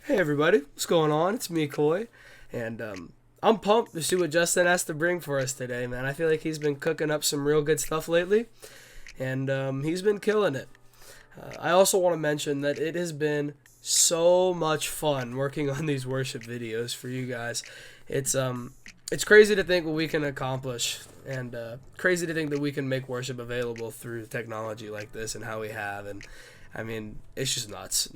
Hey everybody, what's going on? It's me, Coy, and I'm pumped to see what Justin has to bring for us today, man. I feel like he's been cooking up some real good stuff lately, and he's been killing it. I also want to mention that it has been so much fun working on these worship videos for you guys. It's crazy to think what we can accomplish, and crazy to think that we can make worship available through technology like this and how we have, and I mean, it's just nuts.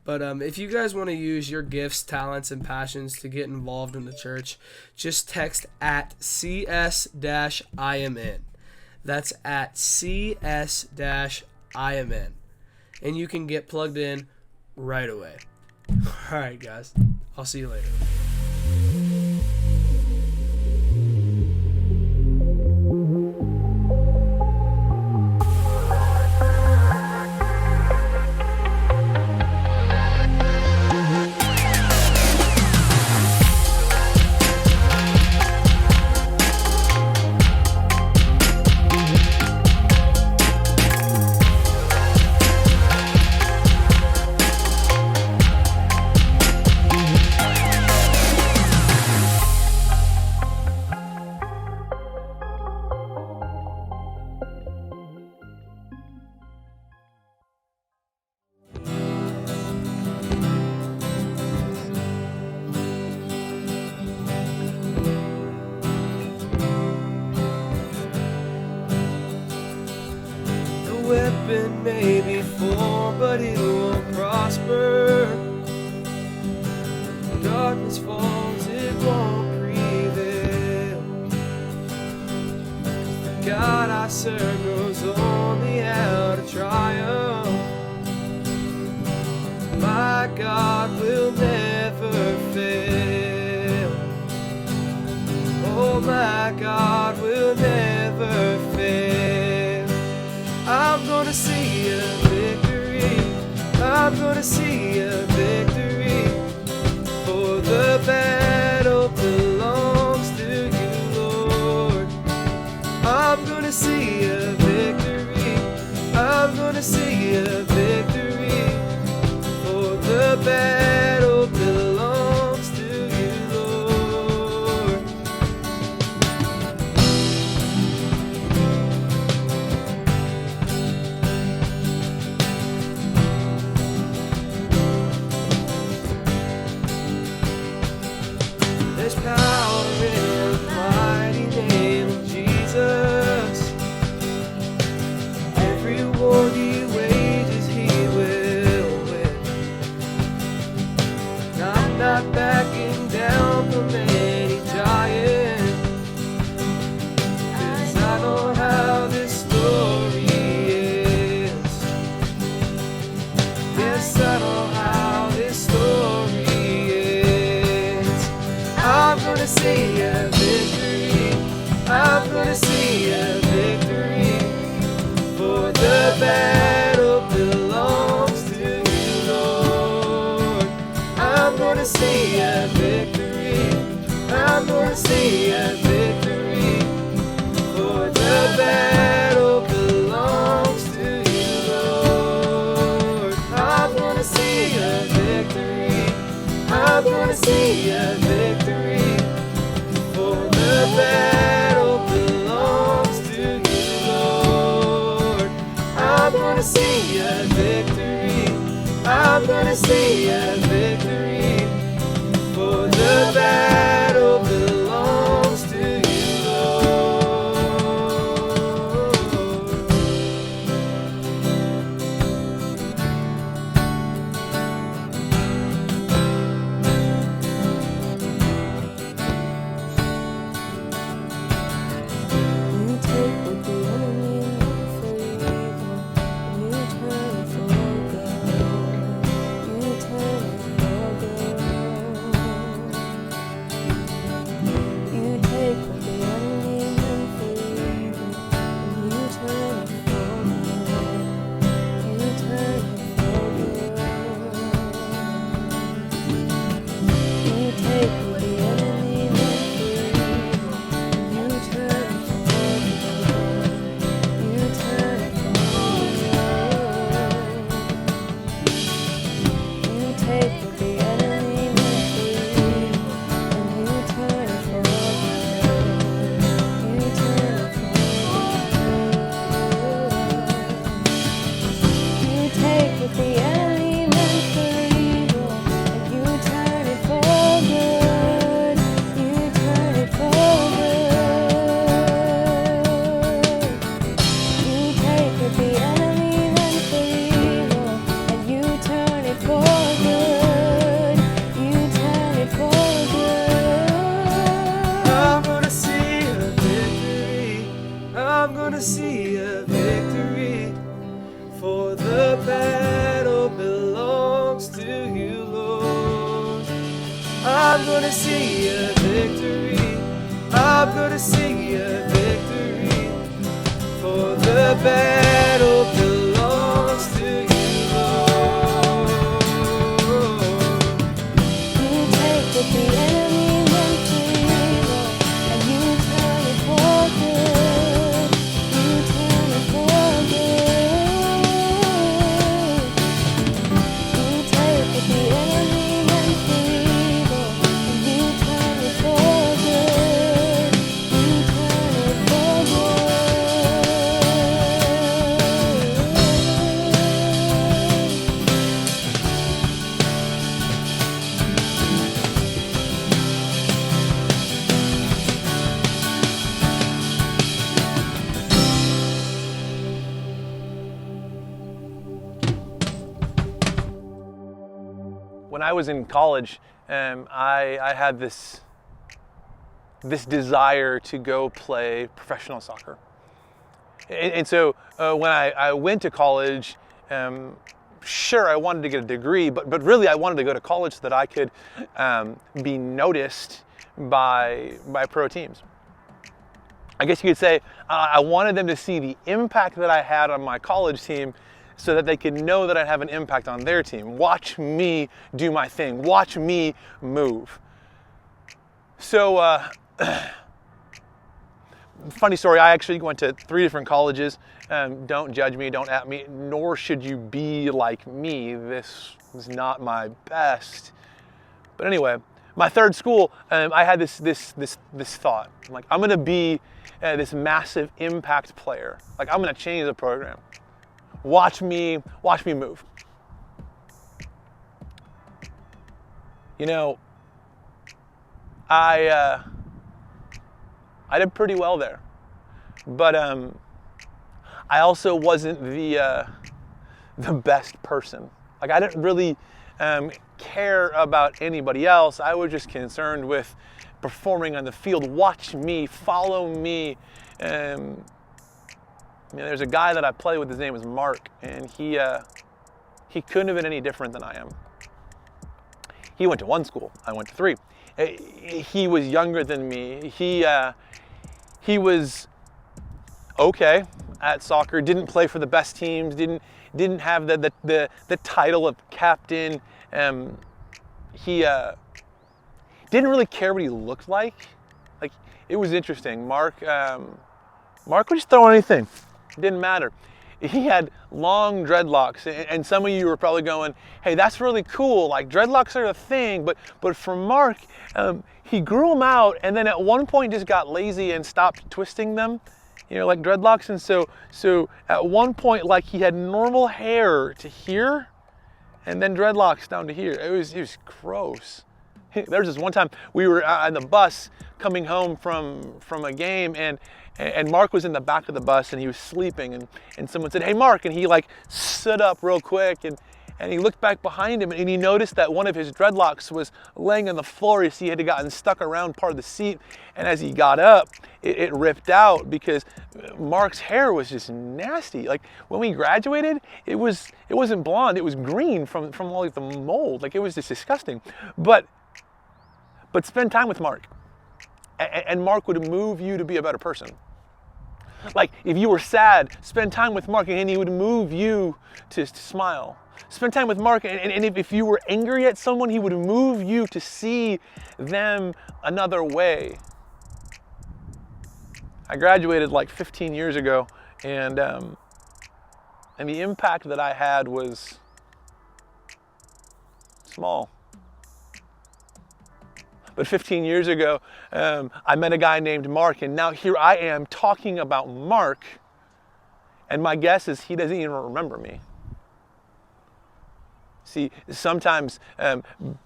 But if you guys want to use your gifts, talents, and passions to get involved in the church, just text at CS-IMN. That's at CS-IMN. And you can get plugged in right away. All right, guys. I'll see you later. Weapon may be formed, but it won't prosper. When darkness falls, it won't prevail. 'Cause the God I serve knows only how to triumph. My God will never fail. Oh, my God will never fail. I'm gonna see a victory. I'm gonna see a victory. For the battle belongs to you, Lord. I'm gonna see a victory. I'm gonna see a victory. For the battle belongs to you, Lord. There's power in the mighty name of Jesus. Every war he wages, he will win. And I'm not backing down from any giant, 'cause I know how this story ends. Yes, I know how this story ends. I'm gonna see a victory. I'm gonna see a victory. For the battle belongs to you, Lord. I'm gonna see a victory. I'm gonna see a victory. For the battle belongs to you, Lord. I'm gonna see a victory. I'm gonna see a victory. For the battle belongs to you, Lord. I'm gonna see a victory. I'm gonna see a victory. For the battle belongs to you, Lord. You take what the enemy meant for evil, and you turn it for good. You turn it I'm gonna sing a victory. I'm gonna sing a victory. For the battle belongs to you, Lord. You take what the enemy meant for evil, and you turn it for good. You turn it for good. You take what the enemy meant for evil, and you turn it for good. You turn it for good. When I was in college, I had this desire to go play professional soccer. And so when I went to college, sure, I wanted to get a degree, but really I wanted to go to college so that I could be noticed by pro teams. I guess you could say I wanted them to see the impact that I had on my college team so that they could know that I have an impact on their team. Watch me do my thing. Watch me move. So, funny story, I actually went to 3 different colleges. Don't judge me, don't at me, nor should you be like me. This was not my best. But anyway, my third school, I had this thought. I'm like, I'm gonna be this massive impact player. Like, I'm gonna change the program. Watch me move. You know, I did pretty well there, but I also wasn't the best person. Like, I didn't really care about anybody else. I was just concerned with performing on the field. Watch me, follow me. There's a guy that I play with. His name is Mark, and he couldn't have been any different than I am. He went to 1 school. I went to 3. He was younger than me. He was okay at soccer. Didn't play for the best teams. Didn't have the title of captain. He didn't really care what he looked like. Like, it was interesting. Mark would just throw anything. It didn't matter. He had long dreadlocks, and some of you were probably going, "Hey, that's really cool. Like, dreadlocks are a thing." But for Mark, he grew them out, and then at one point just got lazy and stopped twisting them, like dreadlocks. And so at one point, like, he had normal hair to here, and then dreadlocks down to here. It was gross. There was this one time we were on the bus coming home from a game, and Mark was in the back of the bus and he was sleeping, and someone said, "Hey, Mark," and he like stood up real quick and he looked back behind him and he noticed that one of his dreadlocks was laying on the floor. He had gotten stuck around part of the seat, and as he got up, it ripped out because Mark's hair was just nasty. Like, when we graduated, it wasn't blonde, it was green from all like the mold. Like, it was just disgusting. But spend time with Mark, and Mark would move you to be a better person. Like, if you were sad, spend time with Mark, and he would move you to smile. Spend time with Mark, and if you were angry at someone, he would move you to see them another way. I graduated like 15 years ago, and the impact that I had was small. But 15 years ago, I met a guy named Mark, and now here I am talking about Mark, and my guess is he doesn't even remember me. See, sometimes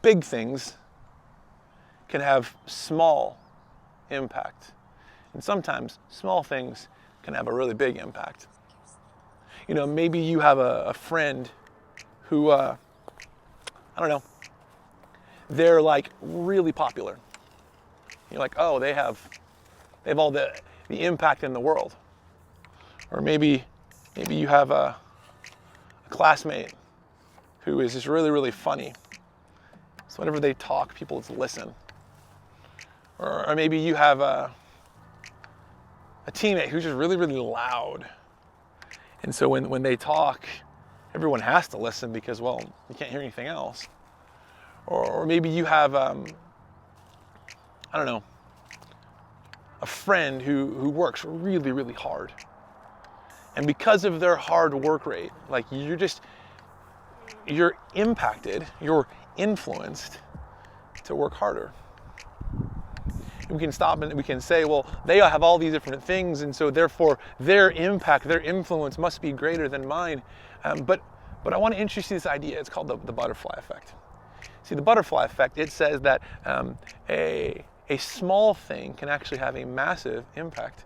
big things can have small impact, and sometimes small things can have a really big impact. Maybe you have a friend who, I don't know, they're like really popular. You're like, oh, they have all the impact in the world. Or maybe you have a classmate who is just really, really funny. So whenever they talk, people just listen. Or maybe you have a teammate who's just really, really loud. And so when they talk, everyone has to listen because, well, you can't hear anything else. Or maybe you have, I don't know, a friend who works really, really hard. And because of their hard work rate, like you're impacted, you're influenced to work harder. And we can stop and we can say, well, they have all these different things, and so therefore their impact, their influence must be greater than mine. But I want to introduce this idea. It's called the butterfly effect. See, the butterfly effect, it says that a small thing can actually have a massive impact.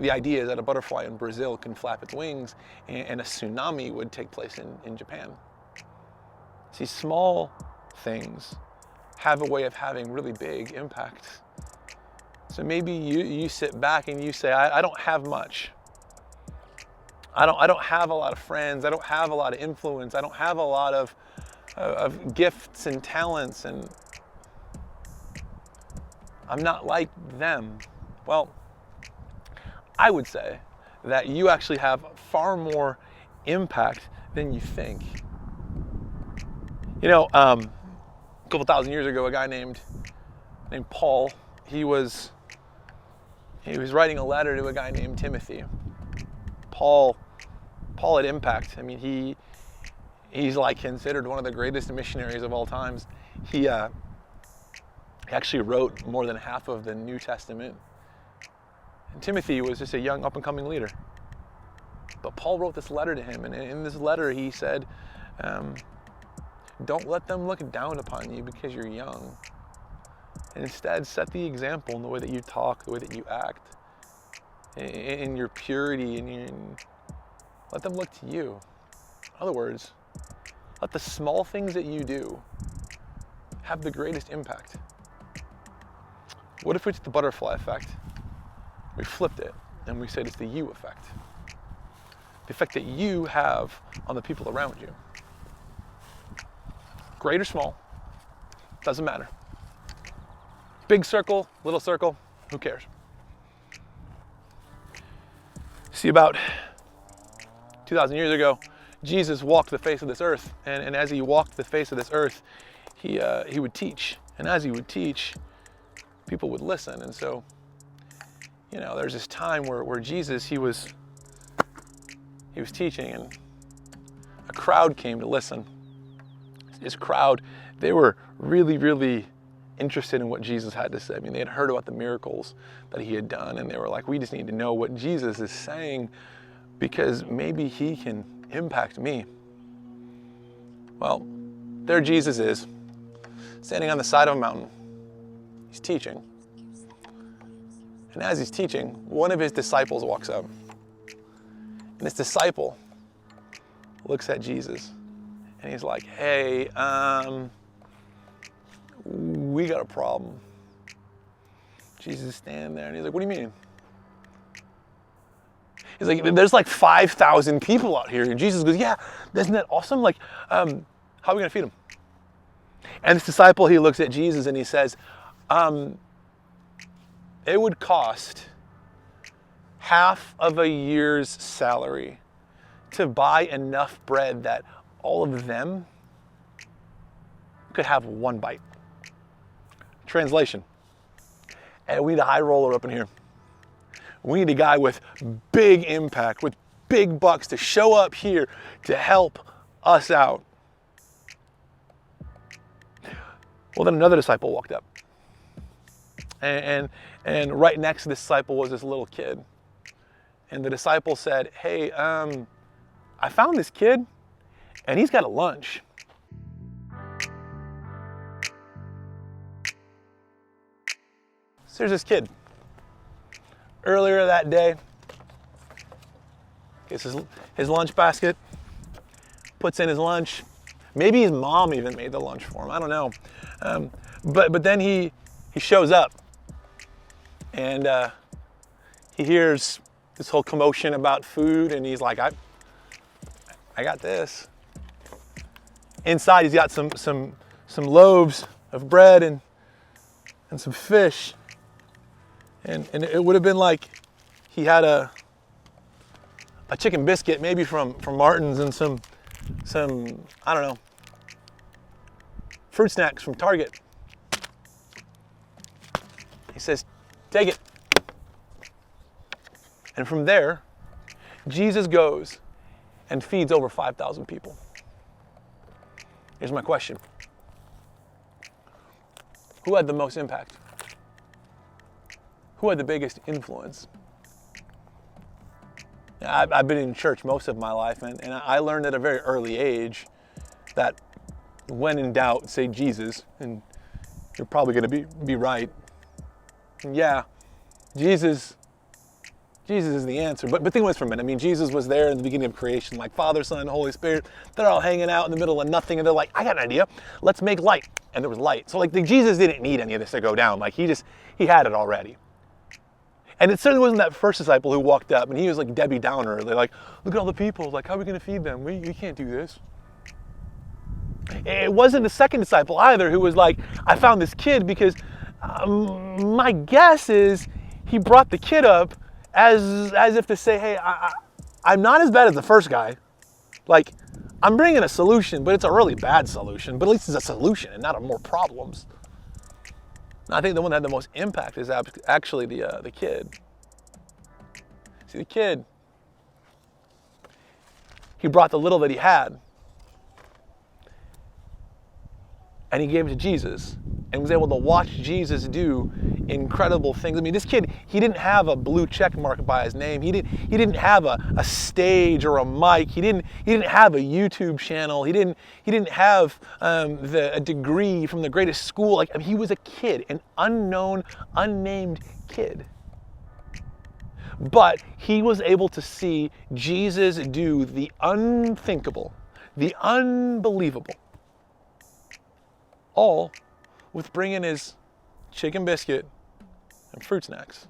The idea is that a butterfly in Brazil can flap its wings and a tsunami would take place in Japan. See, small things have a way of having really big impacts. So maybe you sit back and you say, I don't have much. I don't have a lot of friends. I don't have a lot of influence. I don't have a lot of gifts and talents, and I'm not like them. Well, I would say that you actually have far more impact than you think. You know, a couple thousand years ago, a guy named Paul, he was writing a letter to a guy named Timothy. Paul had impact. I mean, he's like considered one of the greatest missionaries of all times. He actually wrote more than half of the New Testament. And Timothy was just a young up-and-coming leader. But Paul wrote this letter to him, and in this letter he said, don't let them look down upon you because you're young. And instead, set the example in the way that you talk, the way that you act, in your purity, let them look to you. In other words, let the small things that you do have the greatest impact. What if we took the butterfly effect, we flipped it, and we said it's the you effect? The effect that you have on the people around you. Great or small, doesn't matter. Big circle, little circle, who cares? See, about 2,000 years ago, Jesus walked the face of this earth, and as he walked the face of this earth, he would teach. And as he would teach, people would listen. And so, you know, there's this time where Jesus, he was teaching, and a crowd came to listen. This crowd, they were really, really interested in what Jesus had to say. I mean, they had heard about the miracles that he had done, and they were like, we just need to know what Jesus is saying because maybe he can impact me. Well, there Jesus is, standing on the side of a mountain. He's teaching. And as he's teaching, one of his disciples walks up. And this disciple looks at Jesus, and he's like, hey, we got a problem. Jesus is standing there, and he's like, what do you mean? He's like, there's like 5,000 people out here. And Jesus goes, yeah, isn't that awesome? Like, how are we going to feed them? And this disciple, he looks at Jesus and he says, it would cost half of a year's salary to buy enough bread that all of them could have one bite. Translation. And we need a high roller up in here. We need a guy with big impact, with big bucks to show up here to help us out. Well, then another disciple walked up. And right next to the disciple was this little kid. And the disciple said, hey, I found this kid, and he's got a lunch. So there's this kid. Earlier that day, gets his lunch basket, puts in his lunch. Maybe his mom even made the lunch for him. I don't know. But then he shows up, and he hears this whole commotion about food, and he's like, I got this. Inside, he's got some some loaves of bread and some fish. And it would have been like he had a chicken biscuit, maybe from Martin's, and some I don't know, fruit snacks from Target. He says, take it. And from there, Jesus goes and feeds over 5,000 people. Here's my question. Who had the most impact? Who had the biggest influence? I've been in church most of my life, and I learned at a very early age that when in doubt, say Jesus, and you're probably going to be right. And yeah, Jesus is the answer. But think about this for a minute. I mean, Jesus was there in the beginning of creation, like Father, Son, Holy Spirit. They're all hanging out in the middle of nothing, and they're like, I got an idea. Let's make light. And there was light. So Jesus didn't need any of this to go down. Like he had it already. And it certainly wasn't that first disciple who walked up and he was like Debbie Downer. They're like, look at all the people. Like, how are we going to feed them? We can't do this. It wasn't the second disciple either who was like, I found this kid because my guess is he brought the kid up as if to say, hey, I'm not as bad as the first guy. Like, I'm bringing a solution, but it's a really bad solution. But at least it's a solution and not more problems. I think the one that had the most impact is actually the kid. See, the kid, he brought the little that he had, and he gave it to Jesus, and was able to watch Jesus do incredible things. I mean, this kid, he didn't have a blue check mark by his name. He didn't have a stage or a mic. He didn't have a YouTube channel. He didn't have a degree from the greatest school. Like, I mean, he was a kid, an unknown, unnamed kid. But he was able to see Jesus do the unthinkable, the unbelievable, all with bringing his chicken biscuit and fruit snacks.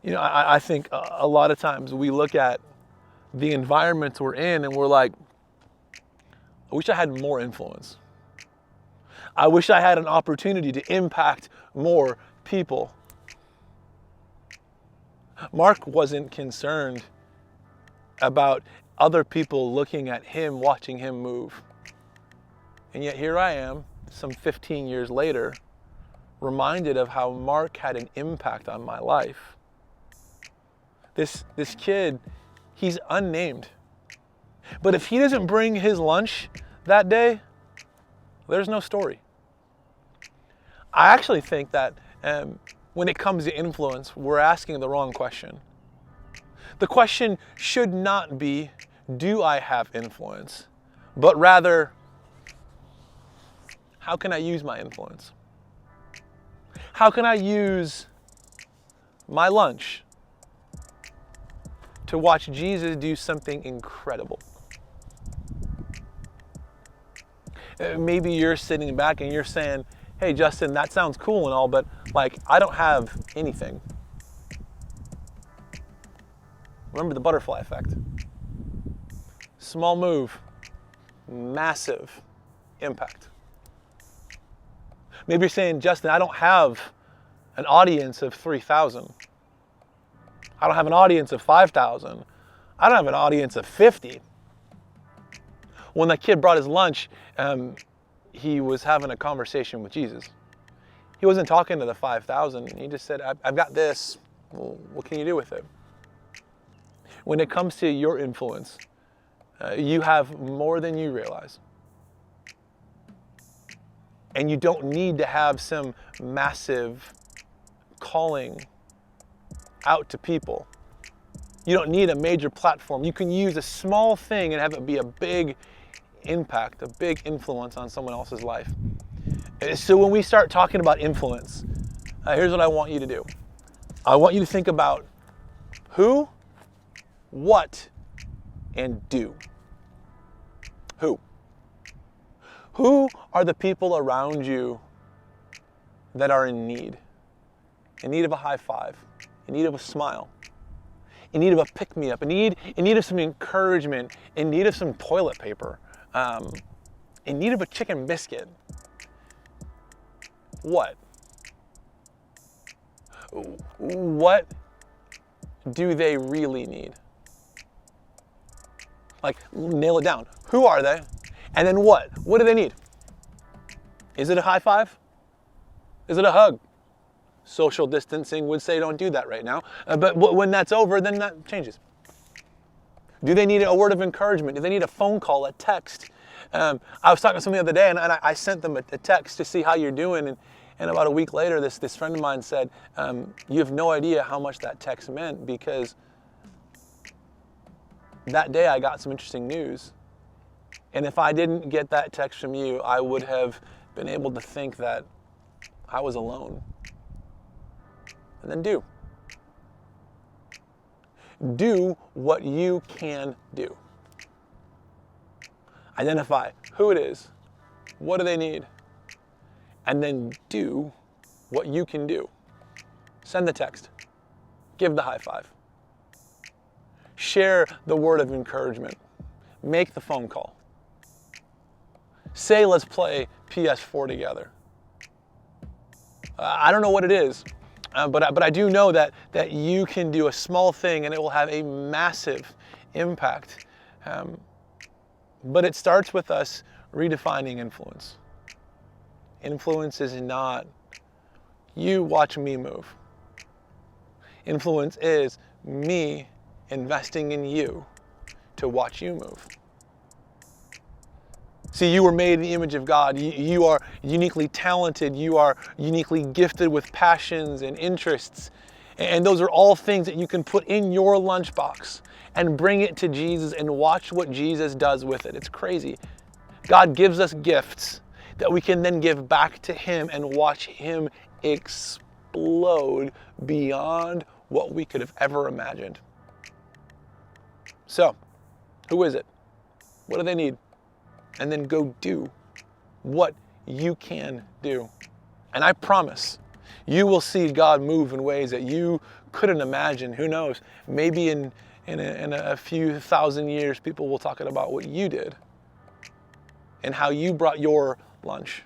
You know, I think a lot of times we look at the environments we're in and we're like, I wish I had more influence. I wish I had an opportunity to impact more people. Mark wasn't concerned about other people looking at him, watching him move. And yet here I am, some 15 years later, reminded of how Mark had an impact on my life. This kid, he's unnamed. But if he doesn't bring his lunch that day, there's no story. I actually think that when it comes to influence, we're asking the wrong question. The question should not be, do I have influence? But rather, how can I use my influence? How can I use my lunch to watch Jesus do something incredible? Maybe you're sitting back and you're saying, hey, Justin, that sounds cool and all, but like, I don't have anything. Remember the butterfly effect. Small move, massive impact. Maybe you're saying, Justin, I don't have an audience of 3,000. I don't have an audience of 5,000. I don't have an audience of 50. When that kid brought his lunch, he was having a conversation with Jesus. He wasn't talking to the 5,000. He just said, I've got this. Well, what can you do with it? When it comes to your influence, you have more than you realize. And you don't need to have some massive calling out to people. You don't need a major platform. You can use a small thing and have it be a big impact, a big influence on someone else's life. So when we start talking about influence, here's what I want you to do. I want you to think about who, what, and do. Who? Who are the people around you that are in need of a high five, in need of a smile, in need of a pick-me-up, in need of some encouragement, in need of some toilet paper? in need of a chicken biscuit, what? What do they really need? Like, nail it down. Who are they? And then what? What do they need? Is it a high five? Is it a hug? Social distancing would say don't do that right now. But when that's over, then that changes. Do they need a word of encouragement? Do they need a phone call, a text? I was talking to someone the other day, and I sent them a text to see how you're doing. And about a week later, this friend of mine said, you have no idea how much that text meant, because that day I got some interesting news. And if I didn't get that text from you, I would have been able to think that I was alone. And then do. Do what you can do. Identify who it is, what do they need, and then do what you can do. Send the text. Give the high five. Share the word of encouragement. Make the phone call. Say, let's play PS4 together. I don't know what it is, but I do know that you can do a small thing and it will have a massive impact. But it starts with us redefining influence. Influence is not you watch me move. Influence is me investing in you to watch you move. See, you were made in the image of God. You are uniquely talented. You are uniquely gifted with passions and interests. And those are all things that you can put in your lunchbox and bring it to Jesus and watch what Jesus does with it. It's crazy. God gives us gifts that we can then give back to Him and watch Him explode beyond what we could have ever imagined. So, who is it? What do they need? And then go do what you can do. And I promise you will see God move in ways that you couldn't imagine. Who knows? Maybe in a few thousand years, people will talk about what you did and how you brought your lunch.